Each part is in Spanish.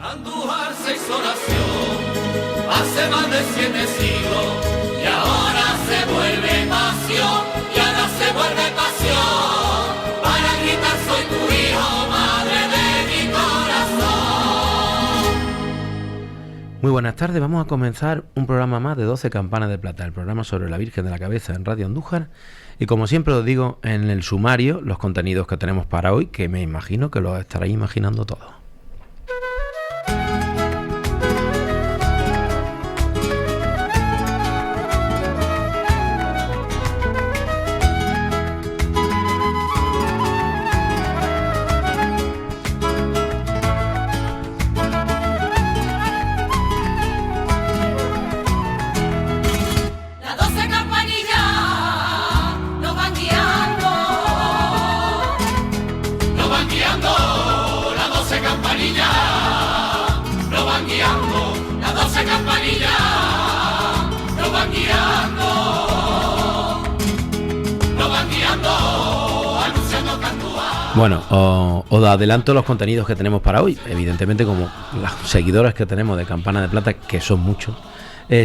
Andújar se hizo nación hace más de 7 siglos y ahora se vuelve pasión y ahora se vuelve pasión para gritar soy tu hijo, madre de mi corazón. Muy buenas tardes, vamos a comenzar un programa más de 12 campanas de plata, el programa sobre la Virgen de la Cabeza en Radio Andújar. Y como siempre os digo en el sumario, los contenidos que tenemos para hoy, que me imagino que los estaréis imaginando todos. Bueno, os adelanto los contenidos que tenemos para hoy. Evidentemente, como las seguidoras que tenemos de Campana de Plata, que son muchos,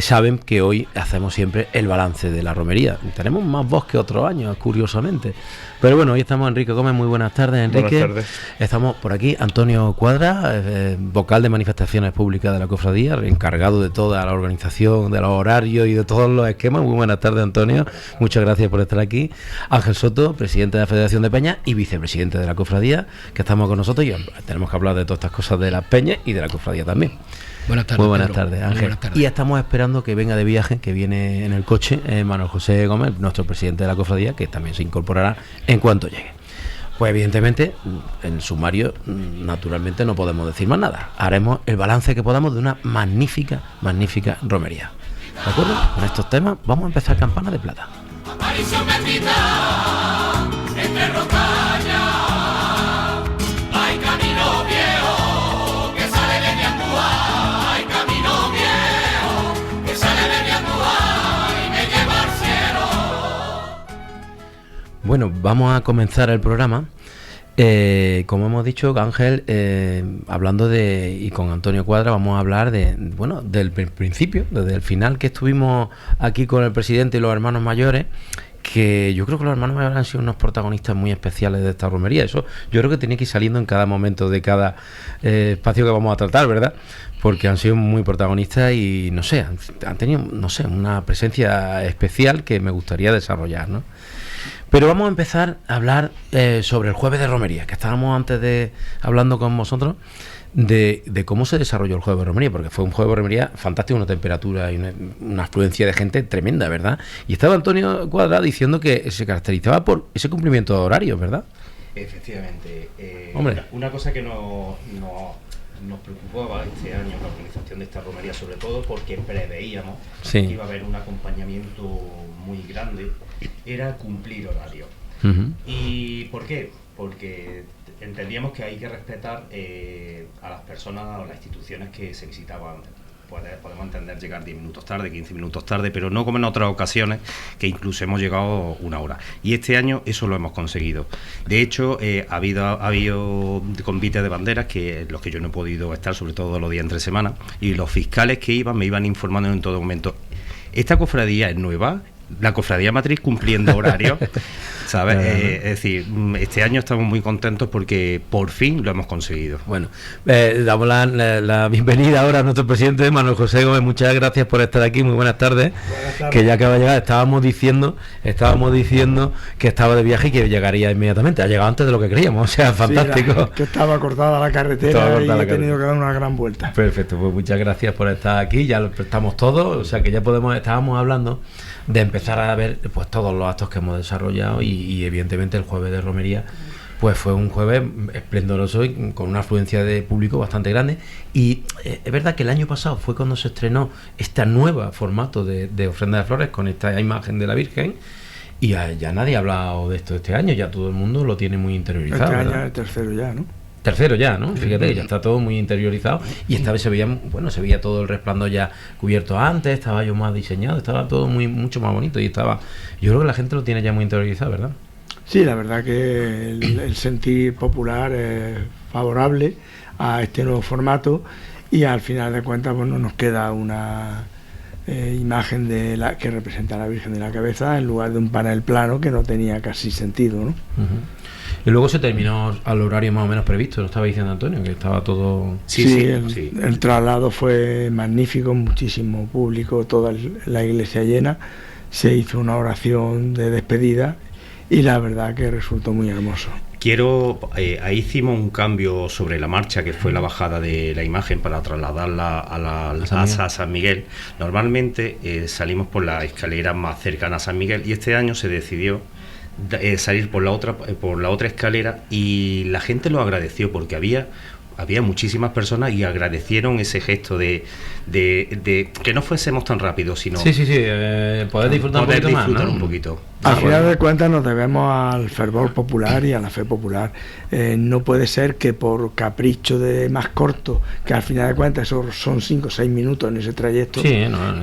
saben que hoy hacemos siempre el balance de la romería. Tenemos más voz que otros años, curiosamente. Pero bueno, hoy estamos Enrique Gómez. Muy buenas tardes, Enrique. Buenas tardes. Estamos por aquí Antonio Cuadra, vocal de manifestaciones públicas de la cofradía, encargado de toda la organización, de los horarios y de todos los esquemas. Muy buenas tardes, Antonio. Muchas gracias por estar aquí. Ángel Soto, presidente de la Federación de Peñas y vicepresidente de la cofradía, que estamos con nosotros y tenemos que hablar de todas estas cosas de las peñas y de la cofradía también. Buenas tardes. Muy buenas Pedro. tardes, Ángel. Muy buenas tardes. Y estamos esperando que venga de viaje, que viene en el coche, Manuel José Gómez, nuestro presidente de la cofradía, que también se incorporará en cuanto llegue. Pues evidentemente, en el sumario, naturalmente no podemos decir más nada. Haremos el balance que podamos de una magnífica romería. ¿De acuerdo? Con estos temas vamos a empezar Campana de Plata. Aparición bendita entre Rocaña, hay camino viejo que sale de mi Andújar, hay camino viejo que sale de mi Andújar y me lleva al cielo. Bueno, vamos a comenzar el programa. Como hemos dicho, Ángel, hablando y con Antonio Cuadra, vamos a hablar del principio, desde el final que estuvimos aquí con el presidente y los hermanos mayores, que yo creo que los hermanos mayores han sido unos protagonistas muy especiales de esta romería. Eso yo creo que tiene que ir saliendo en cada momento de cada espacio que vamos a tratar, ¿verdad? Porque han sido muy protagonistas y, no sé, han tenido, no sé, una presencia especial que me gustaría desarrollar, ¿no? Pero vamos a empezar a hablar sobre el jueves de romería, que estábamos antes hablando con vosotros de cómo se desarrolló el jueves de romería, porque fue un jueves de romería fantástico, una temperatura y una afluencia de gente tremenda, ¿verdad? Y estaba Antonio Cuadra diciendo que se caracterizaba por ese cumplimiento de horarios, ¿verdad? Efectivamente. Hombre. Una cosa que nos preocupaba este año la organización de esta romería, sobre todo porque preveíamos que iba a haber un acompañamiento muy grande, era cumplir horario. Uh-huh. ¿Y por qué? Porque entendíamos que hay que respetar a las personas o las instituciones que se visitaban. Podemos entender llegar 10 minutos tarde, 15 minutos tarde, pero no como en otras ocasiones, que incluso hemos llegado una hora. Y este año eso lo hemos conseguido. De hecho, ha habido convites de banderas, que los que yo no he podido estar, sobre todo los días entre semana, y los fiscales que iban me iban informando en todo momento. Esta cofradía es nueva, la cofradía matriz cumpliendo horarios, ¿sabes? Es decir, este año estamos muy contentos porque por fin lo hemos conseguido. Bueno, damos la bienvenida ahora a nuestro presidente Manuel José Gómez. Muchas gracias por estar aquí. Muy buenas tardes. Buenas tardes. Que ya acaba de llegar. Estábamos diciendo que estaba de viaje y que llegaría inmediatamente. Ha llegado antes de lo que creíamos. O sea, fantástico. Sí, que estaba cortada la carretera y he tenido que dar una gran vuelta. Perfecto, pues muchas gracias por estar aquí. Ya estamos todos, o sea que ya estábamos hablando de empezar a ver pues todos los actos que hemos desarrollado y evidentemente el jueves de romería pues fue un jueves esplendoroso y con una afluencia de público bastante grande. Y es verdad que el año pasado fue cuando se estrenó este nuevo formato de ofrenda de flores con esta imagen de la Virgen, y ya nadie ha hablado de esto este año, ya todo el mundo lo tiene muy interiorizado. Este año ¿verdad? es el tercero ya, ¿no? Tercero ya, ¿no? Fíjate que ya está todo muy interiorizado y esta vez se veía todo el resplandor ya cubierto antes, estaba yo más diseñado, estaba todo mucho más bonito y yo creo que la gente lo tiene ya muy interiorizado, ¿verdad? Sí, la verdad que el sentir popular es favorable a este nuevo formato, y al final de cuentas bueno, nos queda una imagen que representa a la Virgen de la Cabeza en lugar de un panel plano que no tenía casi sentido, ¿no? Y luego se terminó al horario más o menos previsto, lo estaba diciendo Antonio, que estaba todo... El traslado fue magnífico, muchísimo público, toda la iglesia llena, se hizo una oración de despedida y la verdad que resultó muy hermoso. Ahí hicimos un cambio sobre la marcha, que fue la bajada de la imagen para trasladarla a San Miguel. Normalmente salimos por la escalera más cercana a San Miguel, y este año se decidió salir por la otra escalera, y la gente lo agradeció porque había muchísimas personas y agradecieron ese gesto de que no fuésemos tan rápidos, sino poder disfrutar un poquito. Al final de cuentas nos debemos al fervor popular y a la fe popular. No puede ser que por capricho de más corto, que al final de cuentas eso son 5 o 6 minutos en ese trayecto,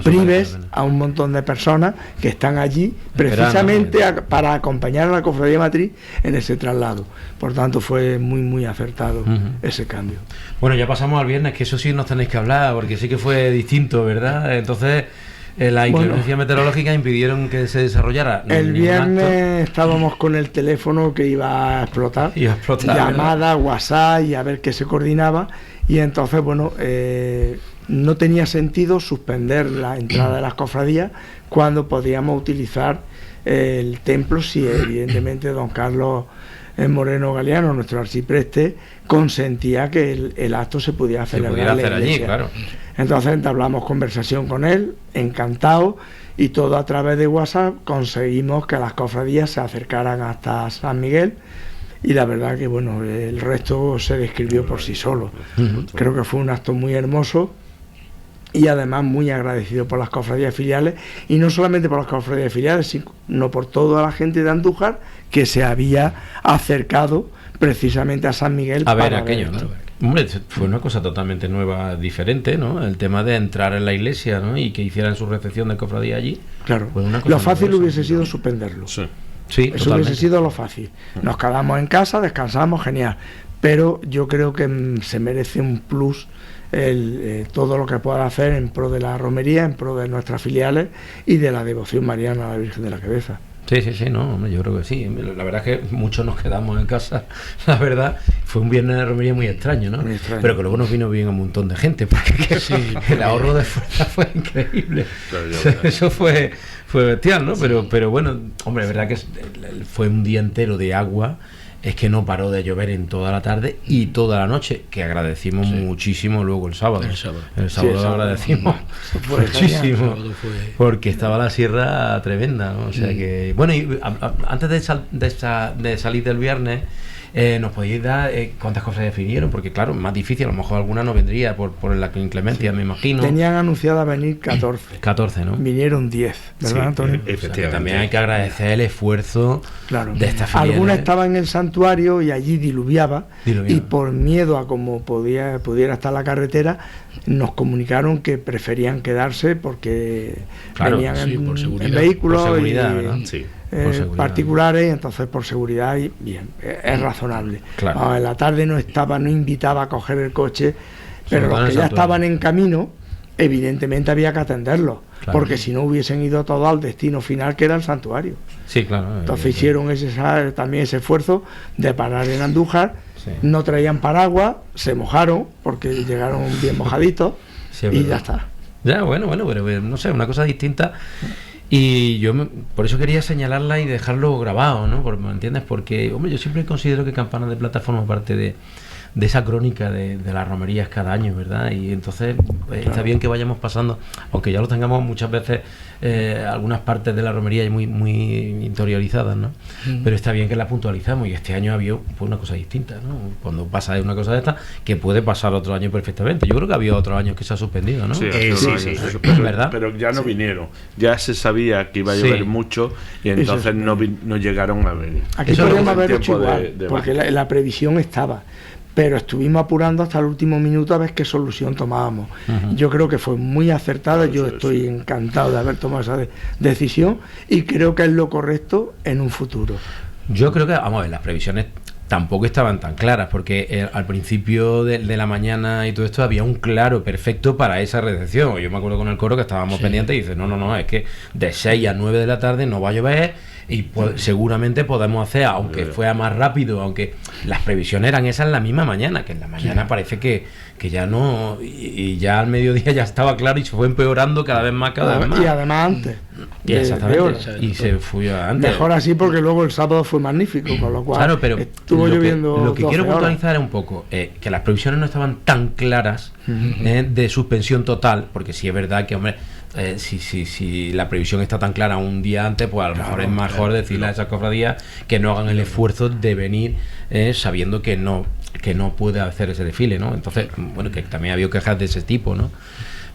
prives a un montón de personas que están allí precisamente para acompañar a la cofradía matriz en ese traslado. Por tanto fue muy muy acertado ese cambio. Bueno, ya pasamos al viernes, que eso sí nos tenéis que hablar, porque sí que fue distinto, ¿verdad? Entonces la inclemencia meteorológica impidieron que se desarrollara. El viernes estábamos con el teléfono que iba a explotar, llamada, WhatsApp, y a ver qué se coordinaba, y entonces bueno, no tenía sentido suspender la entrada de las cofradías cuando podíamos utilizar el templo si evidentemente don Carlos Moreno Galeano, nuestro arcipreste, consentía que el acto se pudiera celebrar allí, claro. Entonces entablamos conversación con él, encantado, y todo a través de WhatsApp conseguimos que las cofradías se acercaran hasta San Miguel, y la verdad que bueno, el resto se describió por sí solo. Creo que fue un acto muy hermoso, y además muy agradecido por las cofradías filiales, y no solamente por las cofradías filiales, sino por toda la gente de Andújar que se había acercado precisamente a San Miguel a ver aquello, ¿no? Hombre, fue una cosa totalmente nueva, diferente, ¿no? El tema de entrar en la iglesia, ¿no? Y que hicieran su recepción de cofradía allí. Claro, lo fácil hubiese sido suspenderlo. Sí, eso totalmente hubiese sido lo fácil. Nos quedamos en casa, descansamos, genial. Pero yo creo que se merece un plus todo lo que pueda hacer en pro de la romería, en pro de nuestras filiales y de la devoción mariana a la Virgen de la Cabeza. Sí, no, hombre, yo creo que sí. La verdad es que muchos nos quedamos en casa, la verdad. Fue un viernes de romería muy extraño, ¿no? Muy extraño. Pero que luego nos vino bien un montón de gente, porque el ahorro de fuerza fue increíble. Claro, eso fue bestial, ¿no? Pero bueno, hombre, es verdad que fue un día entero de agua. Es que no paró de llover en toda la tarde y toda la noche, que agradecimos muchísimo luego el sábado. El sábado lo agradecimos muchísimo, porque estaba la sierra tremenda, ¿no? O sea que, bueno, y antes de salir del viernes, ¿nos podéis dar cuántas cofradías vinieron? Porque claro, más difícil, a lo mejor alguna no vendría por la inclemencia, me imagino. Tenían anunciada venir 14. 14, ¿no? Vinieron 10, ¿verdad, Antonio? O sea, también hay que agradecer el esfuerzo de esta filial. Alguna estaba en el santuario y allí diluviaba. Y por miedo a cómo pudiera estar la carretera, nos comunicaron que preferían quedarse porque venían en vehículos por seguridad, ¿verdad? Sí. Particulares, entonces por seguridad, y bien, es razonable. Claro. En la tarde no invitaba a coger el coche, pero los que ya estaban en camino, evidentemente había que atenderlos, porque si no hubiesen ido todos al destino final, que era el santuario. Sí, claro. Entonces hicieron también ese esfuerzo de parar en Andújar. No traían paraguas, se mojaron porque llegaron bien mojaditos, y ya está. Ya, bueno, pero no sé, una cosa distinta. Y yo por eso quería señalarla y dejarlo grabado, ¿no? ¿Me entiendes? Porque, hombre, yo siempre considero que Campanas de Plata forma parte de esa crónica de las romerías cada año, ¿verdad? Y entonces está bien que vayamos pasando, aunque ya lo tengamos muchas veces algunas partes de la romería muy interiorizadas, ¿no? Pero está bien que la puntualizamos, y este año había una cosa distinta, ¿no? Cuando pasa una cosa de esta, que puede pasar otro año perfectamente. Yo creo que había otros años que se ha suspendido, ¿no? Sí, ¿verdad? Pero ya no vinieron, ya se sabía que iba a llover mucho, y entonces no llegaron a venir. Aquí podríamos haber hecho igual, porque la previsión estaba, pero estuvimos apurando hasta el último minuto a ver qué solución tomábamos. Yo creo que fue muy acertada, yo estoy encantado de haber tomado esa decisión, y creo que es lo correcto en un futuro. Yo creo que, vamos a ver, las previsiones tampoco estaban tan claras, porque al principio de la mañana y todo esto había un claro perfecto para esa recepción. Yo me acuerdo con el coro que estábamos pendientes y dice, no, es que de 6 a 9 de la tarde no va a llover y seguramente podemos hacer, aunque fuera más rápido, aunque las previsiones eran esas en la misma mañana, que en la mañana parece que ya no, y ya al mediodía ya estaba claro y se fue empeorando cada vez más. Y además antes. Exactamente. Y se fue antes. Mejor así, porque luego el sábado fue magnífico, con lo cual claro, pero estuvo lloviendo. Lo que quiero puntualizar es un poco que las previsiones no estaban tan claras de suspensión total, porque sí es verdad que, hombre, si la previsión está tan clara un día antes, pues a lo mejor es mejor decirle a esas cofradías que no hagan el esfuerzo de venir sabiendo que no puede hacer ese desfile, ¿no? Entonces, bueno, que también ha habido quejas de ese tipo, ¿no?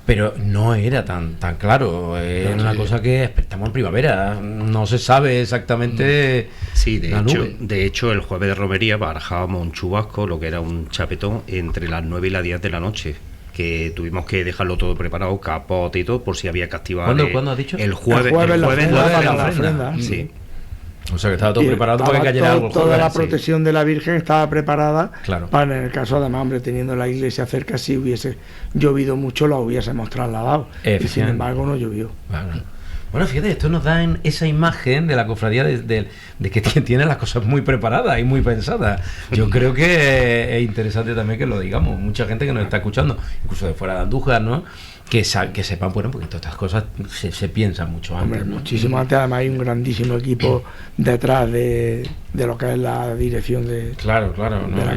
Pero no era tan claro, es una cosa que estamos en primavera, no se sabe exactamente. Sí, de hecho el jueves de romería barajábamos un chubasco, lo que era un chapetón, entre las 9 y las 10 de la noche, que tuvimos que dejarlo todo preparado, capote y todo, por si había que activar. ¿Cuándo has dicho? El jueves de la ofrenda. Sí. O sea que estaba todo preparado para que cayera algo. Toda la protección de la Virgen estaba preparada, claro, para, en el caso, además, hombre, teniendo la iglesia cerca, si hubiese llovido mucho la hubiésemos trasladado, y sin embargo no llovió. Bueno, fíjate, esto nos da esa imagen de la cofradía de que tiene las cosas muy preparadas y muy pensadas. Yo creo que es interesante también que lo digamos, mucha gente que nos está escuchando, incluso de fuera de Andújar, ¿no?, que sepan, bueno, porque todas estas cosas se piensan mucho antes. Hombre, muchísimo antes. Además hay un grandísimo equipo detrás de lo que es la dirección de la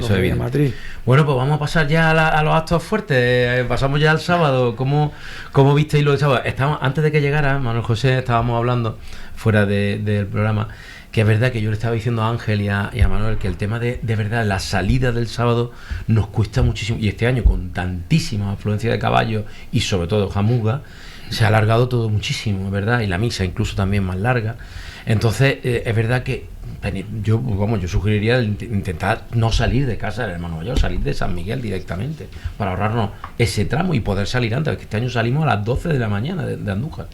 cofradía matriz. Bueno, pues vamos a pasar ya a los actos fuertes. Pasamos ya al sábado. ¿Cómo visteis lo del sábado? Antes de que llegara Manuel José, estábamos hablando fuera del programa, que es verdad que yo le estaba diciendo a Ángel y a Manuel que el tema de verdad, la salida del sábado nos cuesta muchísimo, y este año con tantísima afluencia de caballos y sobre todo jamuga, se ha alargado todo muchísimo, ¿verdad? Y la misa incluso también más larga. Entonces es verdad que yo sugeriría intentar no salir de casa del hermano mayor, salir de San Miguel directamente, para ahorrarnos ese tramo y poder salir antes, porque este año salimos a las 12 de la mañana de Andújar.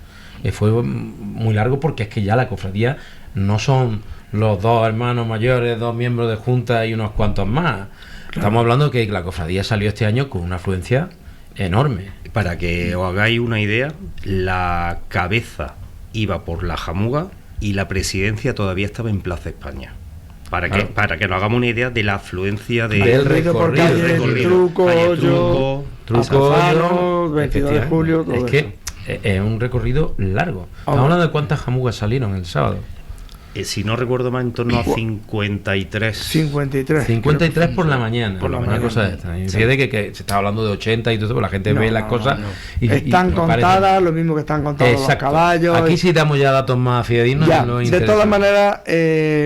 Fue muy largo, porque es que ya la cofradía no son los dos hermanos mayores, 2 miembros de junta y unos cuantos más. Claro. Estamos hablando que la cofradía salió este año con una afluencia enorme. Para que os hagáis una idea, la cabeza iba por la jamuga y la presidencia todavía estaba en Plaza España. Para que nos hagamos una idea de la afluencia del recorrido. Truco, 22 de julio, todo es que es un recorrido largo. Estamos hablando de cuántas jamugas salieron el sábado. Si no recuerdo mal, en torno a 53. 53 por la mañana. Una cosa de esta. Fíjate que se está hablando de 80 y todo eso, pues la gente ve las cosas. Y están contadas, lo mismo que están contados los caballos. Aquí sí damos ya datos más fidedignos. De todas maneras,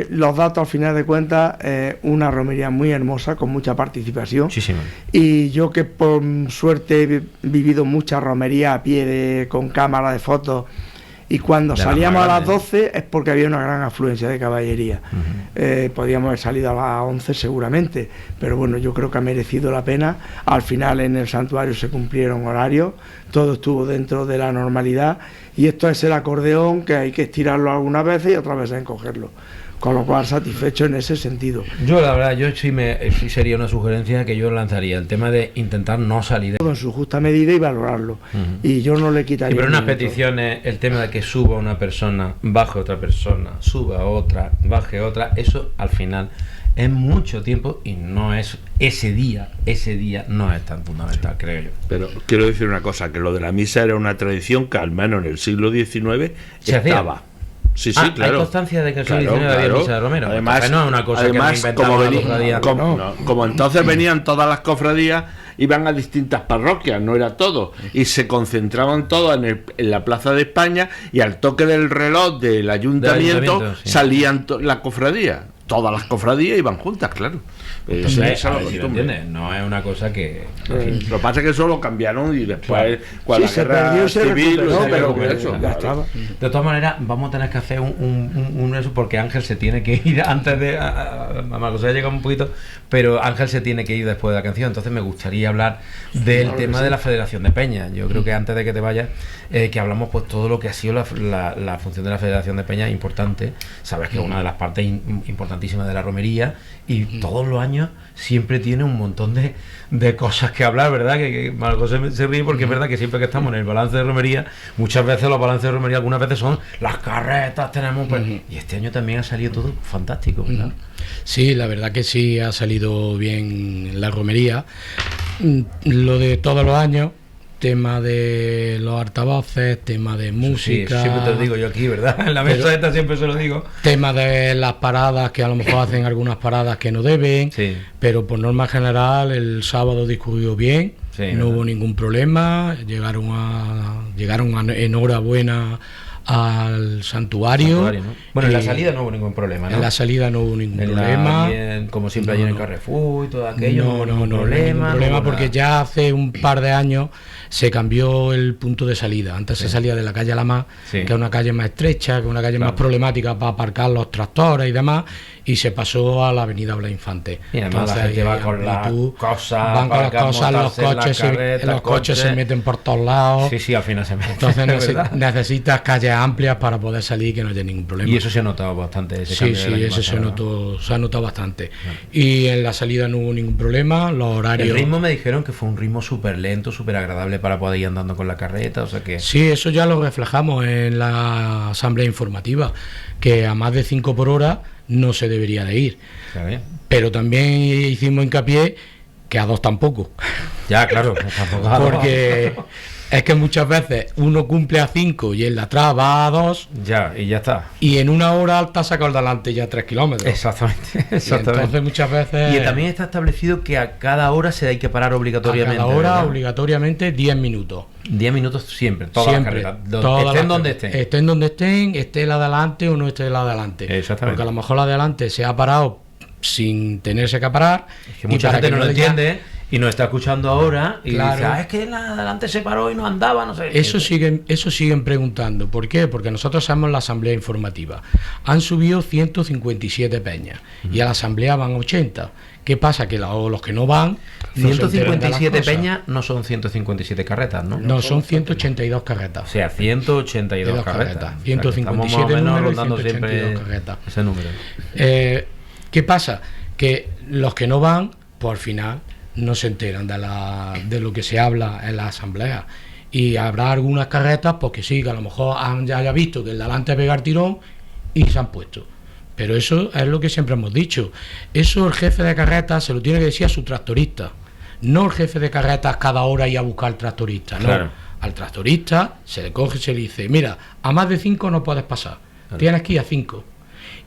los datos, al final de cuentas, una romería muy hermosa, con mucha participación. Muchísimo. Y yo, que por suerte he vivido muchas romerías a pie, con cámara de fotos, y cuando salíamos a las 12 es porque había una gran afluencia de caballería. Podíamos haber salido a las 11 seguramente, pero bueno, yo creo que ha merecido la pena. Al final en el santuario se cumplieron horarios, todo estuvo dentro de la normalidad, y esto es el acordeón, que hay que estirarlo algunas veces y otras veces encogerlo. Con lo cual, satisfecho en ese sentido. Yo, la verdad, sí sería una sugerencia que yo lanzaría, el tema de intentar no salir en su justa medida y valorarlo. Y yo no le quitaría. Pero unas peticiones, el tema de que suba una persona, baje otra persona, suba otra, baje otra, eso al final es mucho tiempo y no es ese día no es tan fundamental, creo yo. Pero quiero decir una cosa, que lo de la misa era una tradición que al menos en el siglo XIX estaba. Sí, claro. Hay constancia de que el siglo XIX había misa de Romero. Además, no es una cosa que como entonces venían todas las cofradías, iban a distintas parroquias, no era todo, y se concentraban todas en la Plaza de España, y al toque del reloj del ayuntamiento salían la cofradía. Todas las cofradías iban juntas, claro. Entonces, no es una cosa que... Lo que pasa es que eso lo cambiaron y después, cuando la guerra civil, de todas maneras, vamos a tener que hacer un eso, porque Ángel se tiene que ir antes de... Marcos ha llegado un poquito, pero Ángel se tiene que ir después de la canción. Entonces me gustaría hablar del tema de la Federación de Peñas. Yo creo que antes de que te vayas, que hablamos pues todo lo que ha sido la función de la Federación de Peñas, importante. Sabes que una de las partes importantes importantísima de la romería, y todos los años siempre tiene un montón de cosas que hablar, ¿verdad? Que Margot se ríe porque es verdad que siempre que estamos en el balance de romería, muchas veces los balances de romería, algunas veces son las carretas, tenemos... Y este año también ha salido todo fantástico, ¿verdad? Sí, la verdad que sí ha salido bien la romería. Lo de todos los años, tema de los altavoces, tema de música. Sí, siempre te lo digo yo aquí, ¿verdad? En la mesa esta siempre se lo digo. Tema de las paradas, que a lo mejor hacen algunas paradas que no deben, Sí. pero por norma general el sábado discurrió bien, Sí, no ¿verdad? hubo ningún problema, llegaron en hora buena al santuario. ¿No? Bueno, en la y salida no hubo ningún problema, ¿no? En la salida no hubo ningún En la- problema. como siempre No, allí en el no. Carrefour y todo aquello, no hubo ningún ningún problema. problema, no hubo porque nada. ya hace un par de años se cambió el punto de salida. Antes se salía de la calle Alamar, Sí. que es una calle más estrecha, que es una calle Claro. más problemática para aparcar los tractores y demás, y se pasó a la avenida Blas Infante. Y además la gente ahí va hay con las amplitud, cosas, van con las para cosas, los montarse en las coches, carretas, los coches se coches. meten por todos lados. Sí, al final se mete. Entonces ¿verdad? necesitas calles amplias para poder salir y que no haya ningún problema. Y eso se ha notado bastante. Ese Sí, cambio del sí, año eso pasado, se ha notado bastante. Y en la salida no hubo ningún problema, los ¿verdad? horarios... El ritmo me dijeron que fue un ritmo súper lento, súper agradable para poder ir andando con la carreta, o sea que... Sí, eso ya lo reflejamos en la asamblea informativa, que a más de 5 por hora no se debería de ir. ¿sabes? Pero también hicimos hincapié que a 2 tampoco. Ya, claro, tampoco. Porque es que muchas veces uno cumple a 5 y el de atrás va a 2, Ya, y ya está. y en una hora alta saca el de delante ya 3 kilómetros. Exactamente, Y entonces muchas veces... Y también está establecido que a cada hora se hay que parar a obligatoriamente. cada hora, ¿verdad? obligatoriamente, 10 minutos. 10 minutos siempre, todas Siempre, las carreras. todas Estén las donde carreras. estén. Estén donde estén, esté la de adelante o no esté la de adelante. Exactamente. Porque a lo mejor la de adelante se ha parado sin tenerse que parar. Es que mucha y para gente no lo le entiende y nos está escuchando ahora y Claro. dice, es que la de adelante se paró y no andaba, no sé. Eso siguen preguntando. ¿Por qué? Porque nosotros somos la asamblea informativa. Han subido 157 peñas y a la asamblea van 80. ¿Qué pasa? Que los que no van... no se enteran de las 157 cosas. peñas no son 157 carretas, ¿no? No, son 182 carretas. O sea, 182 Dos carretas. carretas. O sea, que 157 estamos más o menos números y rondando 182 siempre carretas. ese número. ¿Qué pasa? Que los que no van, pues al final no se enteran de lo que se habla en la asamblea. Y habrá algunas carretas, pues que sí, que a lo mejor ya haya visto que el de adelante pega el tirón y se han puesto. Pero eso es lo que siempre hemos dicho. Eso el jefe de carretas se lo tiene que decir a su tractorista. No el jefe de carretas cada hora ir a buscar al tractorista, no. Claro. Al tractorista se le coge y se le dice, mira, a más de 5 no puedes pasar, tienes que ir a 5.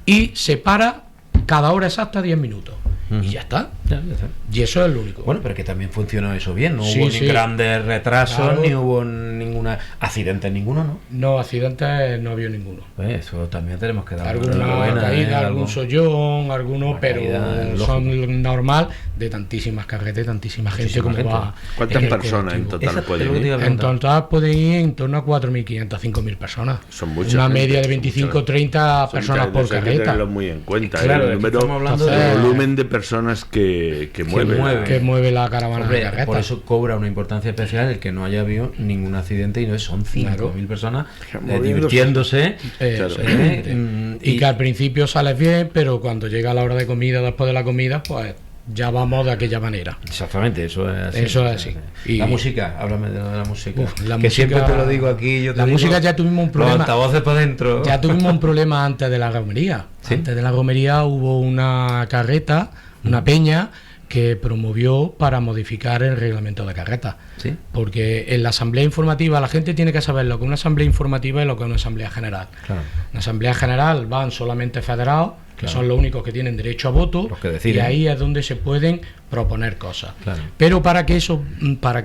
Y se para cada hora exacta 10 minutos. Y ya está. Ya está. Y eso es lo único. Bueno, pero que también funcionó eso bien, no Sí, hubo sí. ni grandes retrasos, Claro. ni hubo ninguna accidente ninguno, ¿no? No, accidentes no había ninguno. Eso también tenemos que dar Alguna enhorabuena, caída, algo. algún sollón, algunos, Una pero caída, lógico. son normal de tantísimas carretas, tantísima gente Muchísima como gente. va. ¿Cuántas en el personas en colectivo. total Esa es pueden lo que te ir? iba a En preguntar. total pueden ir en torno a 4.500, 5.000 personas. Son muchas Una gente, media de son 25 muchas. 30 personas por Eso hay que carreta. tenerlo muy en cuenta. Claro, el es que número, estamos hablando de- el volumen de personas que mueve. mueve. Que mueve la caravana Hombre, de carreta. por eso cobra una importancia especial el que no haya habido ningún accidente y no son 5.000 personas Moviéndose. divirtiéndose. Exactamente. Y que al principio sales bien, pero cuando llega la hora de comida, después de la comida, pues ya vamos de aquella manera. Exactamente, eso es así. Eso es así. Y la Y- música, háblame de la música. Uf, la que música- siempre te lo digo aquí. Yo te la digo, música ya tuvimos un problema. Los altavoces para adentro. Ya tuvimos un problema antes de la romería. ¿Sí? Antes de la romería hubo una carreta, una peña, que promovió para modificar el reglamento de carreta. ¿Sí? Porque en la asamblea informativa la gente tiene que saber lo que es una asamblea informativa y lo que es una asamblea general. Claro. En la asamblea general van solamente federados, que Claro. son los únicos que tienen derecho a voto, Los que y deciden. ahí es donde se pueden proponer cosas. Claro. Pero para que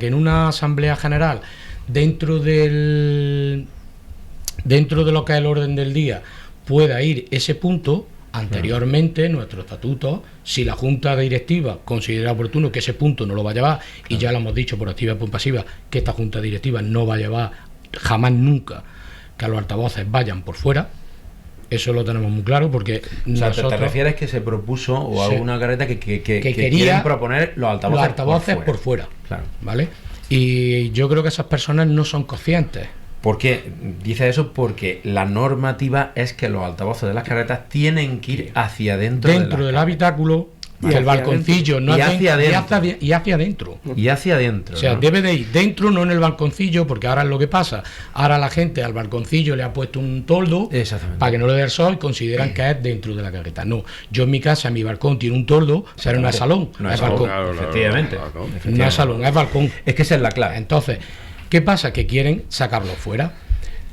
en una asamblea general, dentro de lo que es el orden del día, pueda ir ese punto, anteriormente nuestro estatuto, si la junta directiva considera oportuno que ese punto no lo va a llevar, y ya lo hemos dicho por activa y por pasiva, que esta junta directiva no va a llevar jamás nunca que a los altavoces vayan por fuera. Eso lo tenemos muy claro, porque O sea, nosotros te refieres que se propuso o Sí. alguna carreta que quería quieren proponer los altavoces, los altavoces por fuera, Claro. ¿vale? Y yo creo que esas personas no son conscientes. ¿Por qué dice eso? Porque la normativa es que los altavoces de las carretas tienen que ir hacia adentro del habitáculo, y el balconcillo no y hace- hacia adentro. y hacia adentro. y hacia adentro. O sea, ¿no? debe de ir dentro, no en el balconcillo, porque ahora es lo que pasa. Ahora la gente al balconcillo le ha puesto un toldo Exactamente. para que no le dé el sol y consideran que es dentro de la carreta. No, yo en mi casa, mi balcón tiene un toldo, pero no es salón, No es es salón, balcón. Claro, efectivamente. claro. No es salón, es balcón. Es que esa es la clave. Entonces, ¿qué pasa? Que quieren sacarlo fuera.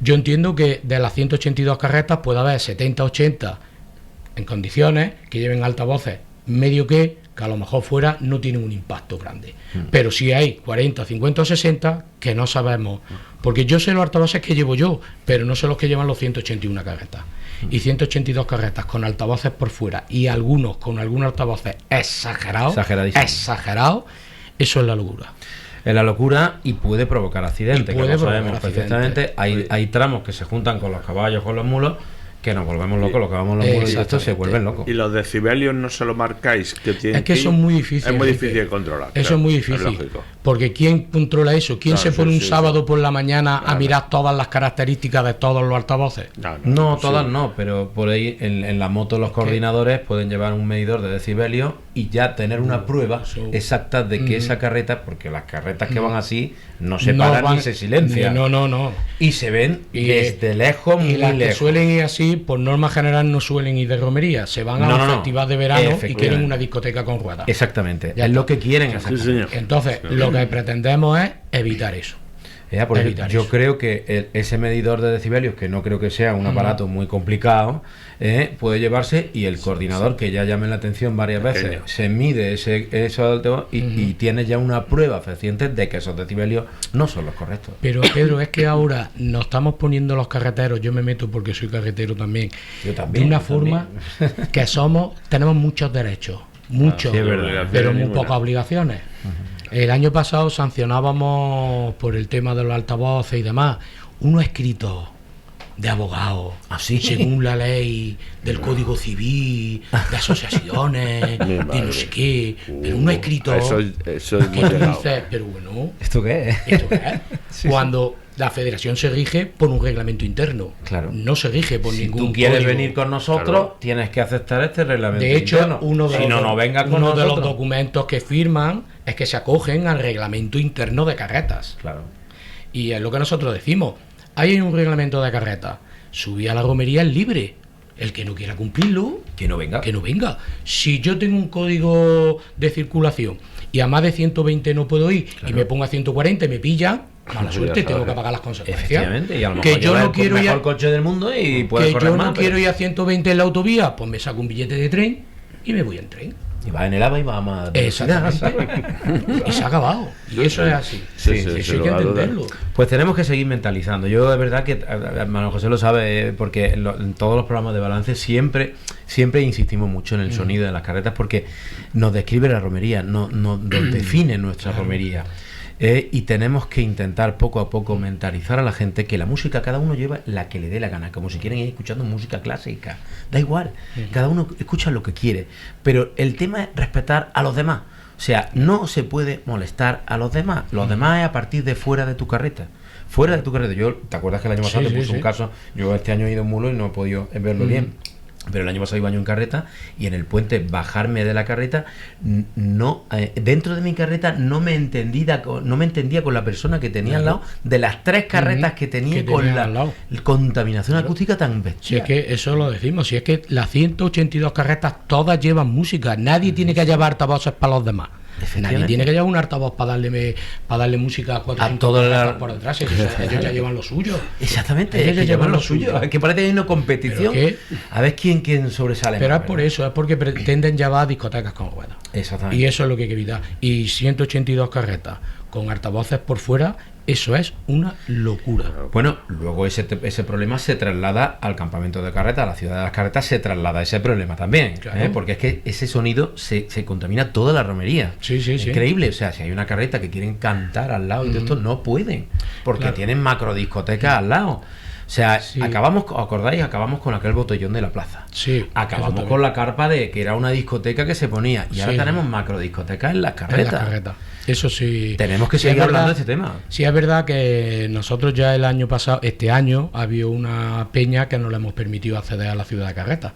Yo entiendo que de las 182 carretas puede haber 70, 80 en condiciones que lleven altavoces medio que a lo mejor fuera no tienen un impacto grande. Pero si hay 40, 50 o 60 que no sabemos, porque yo sé los altavoces que llevo yo, pero no sé los que llevan los 181 carretas. Y 182 carretas con altavoces por fuera y algunos con algunos altavoces exagerados, eso es la locura. Es la locura y puede provocar accidentes, Y puede que lo provocar sabemos accidentes. perfectamente. Hay tramos que se juntan con los caballos, con los mulos, que nos volvemos locos, los que vamos los mulos y estos se Exactamente. vuelven locos. Y los decibelios no se lo marcáis, que tienen Es que son muy difíciles. Es muy Enrique. difícil de controlar. Eso claro, es muy es difícil. lógico. Porque ¿quién controla eso? ¿Quién Claro, se pone sí, un sí, sábado sí. por la mañana a Claro. mirar todas las características de todos los altavoces? No, todas no, pero por ahí en la moto los coordinadores pueden llevar un medidor de decibelios y ya tener una prueba eso. exacta de que esa carreta, porque las carretas que van así no se paran van- ni se silencian. No. Y se ven Y- desde lejos, Y muy las que lejos. suelen ir así, por norma general, no suelen ir de romería. Se van a No, un no. festival de verano y Efectivamente. quieren una discoteca con ruedas. Exactamente, Ya es está. lo que quieren. Sí, exactamente. señor. Entonces, lo que pretendemos es evitar eso. Porque Evitar yo eso. creo que ese medidor de decibelios, que no creo que sea un aparato muy complicado, puede llevarse y el coordinador, que ya llame la atención varias veces, Pequeño. se mide eso altavoz y tiene ya una prueba fehaciente de que esos decibelios no son los correctos. Pero Pedro, es que ahora nos estamos poniendo los carreteros, yo me meto porque soy carretero también, Yo también, de una yo forma que tenemos muchos derechos, muchos, sí, es verdad. pero muy Ninguna. pocas obligaciones. El año pasado sancionábamos por el tema de los altavoces y demás, unos escritos de abogados, ¿Ah, sí? según la ley del Código Civil, de asociaciones, Mi de madre. no sé qué, pero unos escritos Eso es que muy tú llegado. dices, pero bueno, ¿Esto qué es? ¿esto qué es? Cuando la federación se rige por un reglamento interno. Claro. No se rige por Si ningún tú quieres código. venir con nosotros, Claro. tienes que aceptar este reglamento De hecho, interno. uno de si los, no vengas con uno de los nosotros. documentos que firman es que se acogen al reglamento interno de carretas. Claro. Y es lo que nosotros decimos. Hay un reglamento de carretas. Subir a la romería es libre. El que no quiera cumplirlo, Que no venga. que no venga. Si yo tengo un código de circulación y a más de 120 no puedo ir y me pongo a 140 y me pillan, mala suerte, ya tengo sabes. que pagar las consecuencias. Efectivamente, y a lo mejor Que yo lleva no el quiero ir mejor a, coche del mundo y puedes que correr yo más, no pero- quiero ir a 120 en la autovía, pues me saco un billete de tren y me voy en tren. Y vas en el AVA y vas a más velocidad, ¿sabes? Exactamente. Y se ha acabado. Y eso es así. Sí, Eso hay sin que lugar a dudas. entenderlo. Pues tenemos que seguir mentalizando. Yo es verdad que Manuel José lo sabe, porque en todos los programas de balance siempre insistimos mucho en el sonido de las carretas, porque nos describe la romería, nos define nuestra romería. Y tenemos que intentar poco a poco mentalizar a la gente que la música, cada uno lleva la que le dé la gana, como si quieren ir escuchando música clásica, da igual, cada uno escucha lo que quiere, pero el tema es respetar a los demás. O sea, no se puede molestar a los demás. Los demás es a partir de fuera de tu carreta. Fuera de tu carreta. Yo, ¿te acuerdas que el año pasado Sí, te sí, puse un sí. caso? Yo este año he ido en mulo y no he podido verlo bien. Pero el año pasado iba yo en carreta y en el puente bajarme de la carreta, dentro de mi carreta no me entendía con la persona que tenía al lado de las tres carretas que tenía Que con tenía la al lado. contaminación acústica tan Si bestial. es que eso lo decimos, si es que las 182 carretas todas llevan música, nadie tiene que llevar altavoces para los demás. Efectivamente. Nadie tiene que llevar un altavoz para darle música a cuatro o A cinco toda la- carretas por detrás, si ellos ya llevan lo suyo. Exactamente, Ellos es que ya llevan llevan lo lo suyo. suyo. Es que parece que hay una competición. Pero que- A ver quién sobresale Pero más, es por ¿verdad? eso, es porque pretenden llevar discotecas con ruedas. Exactamente. Y eso es lo que hay que evitar. Y 182 carretas con altavoces por fuera, eso es una locura. Bueno, luego ese problema se traslada al campamento de carreta, a la ciudad de las carretas se traslada ese problema también, Claro. porque es que ese sonido se contamina toda la romería. Sí, sí, sí. Increíble, o sea, si hay una carreta que quieren cantar al lado y de esto no pueden, porque Claro. tienen macrodiscotecas al lado. O sea, Sí. ¿acordáis? Acabamos con aquel botellón de la plaza. Sí, Acabamos eso con la carpa de que era una discoteca que se ponía. Y ahora Sí. tenemos macro discotecas en las en la carretas. carreta. Eso sí. Tenemos que Sí, seguir es hablando de verdad- este tema. Sí, es verdad que nosotros ya el año pasado, este año, ha habido una peña que no le hemos permitido acceder a la ciudad de Carreta.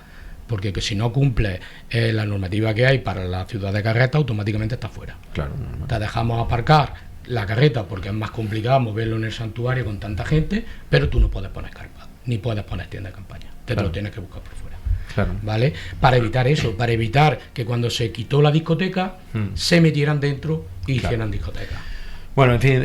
Porque que si no cumple la normativa que hay para la ciudad de Carreta, automáticamente está fuera. Claro. Te dejamos aparcar la carreta porque es más complicado moverlo en el santuario con tanta gente, pero tú no puedes poner carpa, ni puedes poner tienda de campaña. Te Claro. lo tienes que buscar por fuera. Claro. ¿Vale? Para evitar eso, para evitar que cuando se quitó la discoteca se metieran dentro y hicieran discoteca. Bueno, en fin,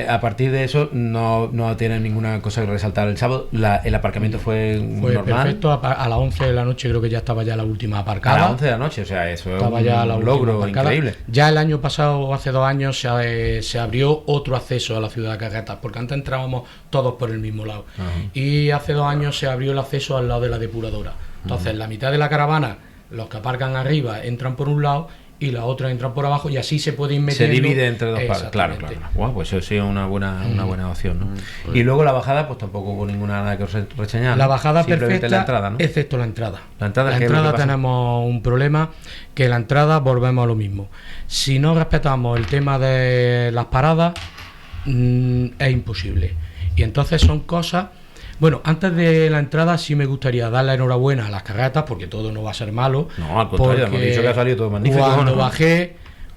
a partir de eso no tienen ninguna cosa que resaltar. El sábado el aparcamiento fue Fue normal. perfecto, a las 11 de la noche creo que ya estaba ya la última A aparcada. las 11 de la noche, o sea, eso es Estaba ya la un última logro aparcada. increíble. Ya el año pasado, o hace 2 años, se abrió otro acceso a la ciudad de Carretas, porque antes entrábamos todos por el mismo lado. Y hace 2 años se abrió el acceso al lado de la depuradora. Entonces, la mitad de la caravana, los que aparcan arriba, entran por un lado y la otra entran por abajo, y así se puede ir Se metiendo. divide entre dos partes. Claro, Exactamente. claro. Guau, pues eso sí es una buena opción, ¿no? Y luego la bajada, pues tampoco hubo nada que reseñar. La ¿no? bajada Simplemente perfecta, la entrada, ¿no? excepto la entrada. La entrada, ¿qué es lo que pasa? tenemos un problema, que la entrada volvemos a lo mismo. Si no respetamos el tema de las paradas, es imposible. Y entonces son cosas... Bueno, antes de la entrada sí me gustaría dar la enhorabuena a las carretas, porque todo no va a ser malo. No, al contrario, hemos porque dicho que ha salido todo magnífico.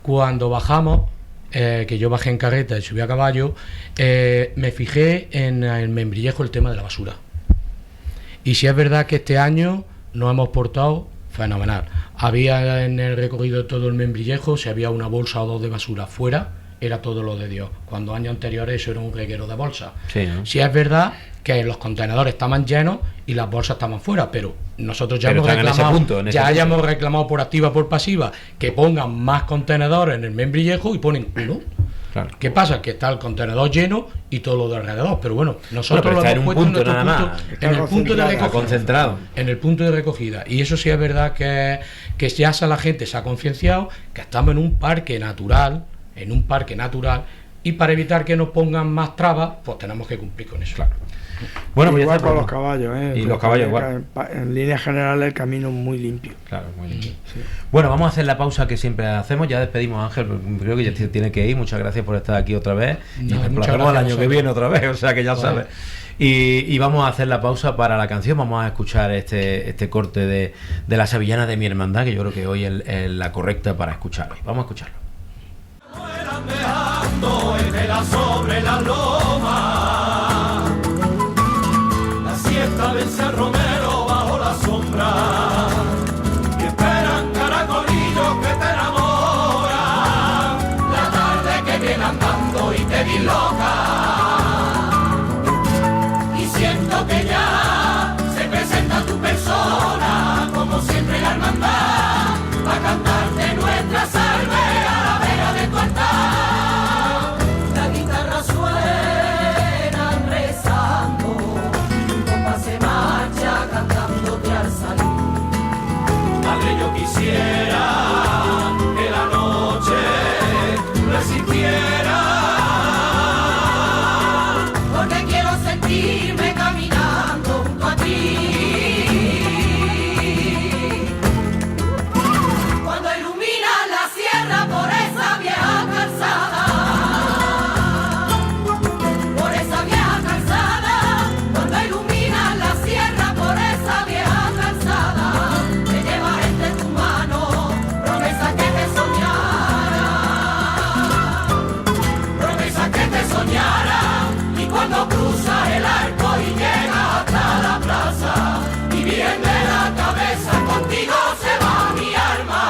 Cuando bajamos, que yo bajé en carreta y subí a caballo, me fijé en el membrillejo el tema de la basura. Y si es verdad que este año nos hemos portado fenomenal. Había en el recorrido de todo el membrillejo, si había una bolsa o dos de basura fuera, era todo lo de Dios. Cuando años anteriores eso era un reguero de bolsas. Sí, ¿no? Si es verdad que los contenedores estaban llenos y las bolsas estaban fuera, pero nosotros ya Pero hemos están en ese reclamado, punto, en ese ya punto. hayamos reclamado por activa por pasiva que pongan más contenedores en el membrillejo y ponen uno. Claro. ¿Qué pasa? Que está el contenedor lleno y todo lo de alrededor. Pero bueno, nosotros Bueno, pero lo está hemos en un puesto punto nuestro nada punto, más. Está en el punto de concentrado. Está recogida. concentrado. En el punto de recogida. Y eso sí es verdad que ya la gente se ha concienciado que estamos en un parque natural, y para evitar que nos pongan más trabas, pues tenemos que cumplir con eso. Bueno, pues ya igual está, con pues, los caballos, Y los caballos igual. En líneas generales el camino es muy limpio. Claro, muy bien. Bueno, vamos a hacer la pausa que siempre hacemos. Ya despedimos a Ángel, creo que ya tiene que ir. Muchas gracias por estar aquí otra vez. Y Nada, nos muchas emplazamos al gracias a año que vosotros. viene otra vez, o sea que ya Vale. sabes. Y vamos a hacer la pausa para la canción. Vamos a escuchar este corte de La Sevillana de mi hermandad, que yo creo que hoy es la correcta para escuchar hoy. Vamos a escucharlo. Vuelan dejando estela sobre la loma. La siesta del Romero bajo la sombra. Y esperan caracolillos que te enamoran. La tarde que viene andando y te disloca. Y siento que ya se presenta tu persona, como siempre la hermandad, va a cantarte nuestra salve a la vera de tu altar. La guitarra suena rezando, un compás se marcha cantándote al salir. Madre, yo quisiera que la noche resistiera, porque quiero sentirme caminando junto a ti. Cuando ilumina la sierra por esa vieja calzada, cuando ilumina la sierra por esa vieja calzada, te llevaré entre tu mano promesa que te soñara, y cuando cruzas el arco y llegas hasta la plaza, y bien de la cabeza contigo se va mi alma.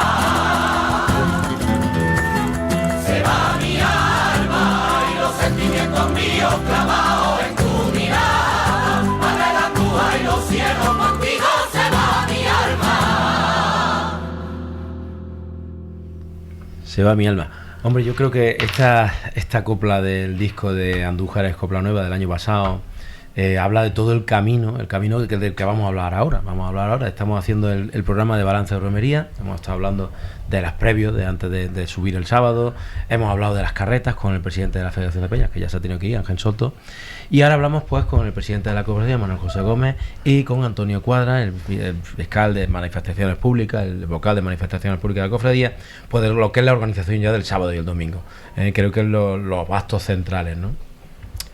Se va mi alma y los sentimientos míos clavados en tu mirada. Madre la cruz y los cielos, contigo se va mi alma. Se va mi alma. Hombre, yo creo que esta copla del disco de Andújar es copla nueva del año pasado, habla de todo el camino del que vamos a hablar ahora. Estamos haciendo el programa de balance de romería, hemos estado hablando de las previos, de antes de subir el sábado, hemos hablado de las carretas con el presidente de la Federación de Peñas, que ya se ha tenido que ir, Ángel Soto, y ahora hablamos pues con el presidente de la cofradía, Manuel José Gómez, y con Antonio Cuadra, el fiscal de manifestaciones públicas, el vocal de manifestaciones públicas de la cofradía, pues de lo que es la organización ya del sábado y el domingo. Creo que es los actos centrales, ¿no?